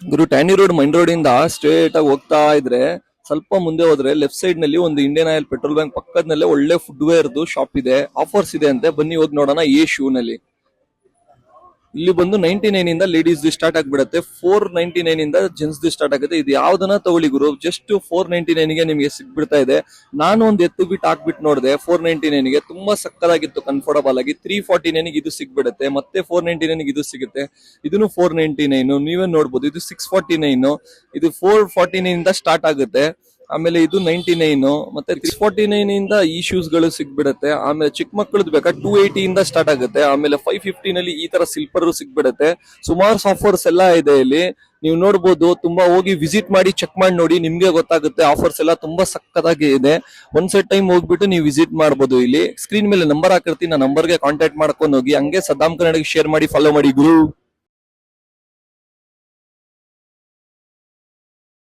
ಗುರು ಟ್ಯಾನಿ road main road ಇಂದ straight ಆಗಿ ಹೋಗ್ತಾ ಇದ್ರೆ ಸ್ವಲ್ಪ ಮುಂದೆ ಹೋದ್ರೆ ಲೆಫ್ಟ್ ಸೈಡ್ ನಲ್ಲಿ ಒಂದು ಇಂಡಿಯನ್ ಆಯಿಲ್ ಪೆಟ್ರೋಲ್ ಬ್ಯಾಂಕ್ ಪಕ್ಕದಲ್ಲೇ ಒಳ್ಳೆ ಫುಡ್ ವೇರ್ದು ಶಾಪ್ ಇದೆ, ಆಫರ್ಸ್ ಇದೆ ಅಂತೆ. ಬನ್ನಿ ಹೋಗಿ ನೋಡೋಣ. ಎ ಶೂ ನಲ್ಲಿ ಇಲ್ಲಿ ಬಂದು 99 ಇಂದ ಲೇಡೀಸ್ ಸ್ಟಾರ್ಟ್ ಆಗ್ಬಿಡುತ್ತೆ, 499 ಇಂದ ಜೆಂಟ್ಸ್ ಸ್ಟಾರ್ಟ್ ಆಗುತ್ತೆ. ಇದು ಯಾವ್ದನ್ನ ತಗೊಳ್ಳಿ ಗುರು, ಜಸ್ಟ್ 499 ಗೆ ನಿಮಗೆ ಸಿಗ್ಬಿಡ್ತಾ ಇದೆ. ನಾನು ಒಂದು ಎತ್ತು ಬಿಟ್ಟು ಹಾಕ್ಬಿಟ್ಟು ನೋಡಿದೆ 499 ಗೆ, ತುಂಬಾ ಸಕ್ಕದಾಗಿತ್ತು, ಕಂಫರ್ಟಬಲ್ ಆಗಿ. 349 ಗೆ ಇದು ಸಿಗ್ಬಿಡುತ್ತೆ, ಮತ್ತೆ 499 ಗೆ ಇದು ಸಿಗುತ್ತೆ. ಇದನ್ನು 499 ನೀವೇ ನೋಡ್ಬೋದು. ಇದು 649, ಇದು 449 ಇಂದ ಸ್ಟಾರ್ಟ್ ಆಗುತ್ತೆ. ಆಮೇಲೆ ಇದು 99, ಮತ್ತೆ 349 ಇಂದ ಈ ಶೂಸ್ ಗಳು ಸಿಗ್ಬಿಡುತ್ತೆ. ಆಮೇಲೆ ಚಿಕ್ಕ ಮಕ್ಕಳದ್ದು ಬೇಕಾ 280 ಇಂದ ಸ್ಟಾರ್ಟ್ ಆಗುತ್ತೆ. ಆಮೇಲೆ 550 ನಲ್ಲಿ ಈ ತರ ಸಿಲ್ಪರ್ ಸಿಗ್ಬಿಡುತ್ತೆ. ಸುಮಾರು ಆಫರ್ಸ್ ಎಲ್ಲ ಇದೆ ಇಲ್ಲಿ, ನೀವು ನೋಡ್ಬೋದು. ತುಂಬಾ ಹೋಗಿ ವಿಸಿಟ್ ಮಾಡಿ ಚೆಕ್ ಮಾಡಿ ನೋಡಿ, ನಿಮ್ಗೆ ಗೊತ್ತಾಗುತ್ತೆ. ಆಫರ್ಸ್ ಎಲ್ಲ ತುಂಬಾ ಸಕ್ಕದಾಗಿ ಇದೆ. ಒಂದ್ ಸೆಟ್ ಟೈಮ್ ಹೋಗ್ಬಿಟ್ಟು ನೀವು ವಿಸಿಟ್ ಮಾಡ್ಬೋದು. ಇಲ್ಲಿ ಸ್ಕ್ರೀನ್ ಮೇಲೆ ನಂಬರ್ ಹಾಕಿರ್ತೀನಿ, ಆ ನಂಬರ್ಗೆ ಕಾಂಟ್ಯಾಕ್ಟ್ ಮಾಡ್ಕೊಂಡು ಹೋಗಿ. ಹಂಗೆ ಸದ್ದಾಮ್ ಕನ್ನಡಕ್ಕೆ ಶೇರ್ ಮಾಡಿ, ಫಾಲೋ ಮಾಡಿ ಗುರು.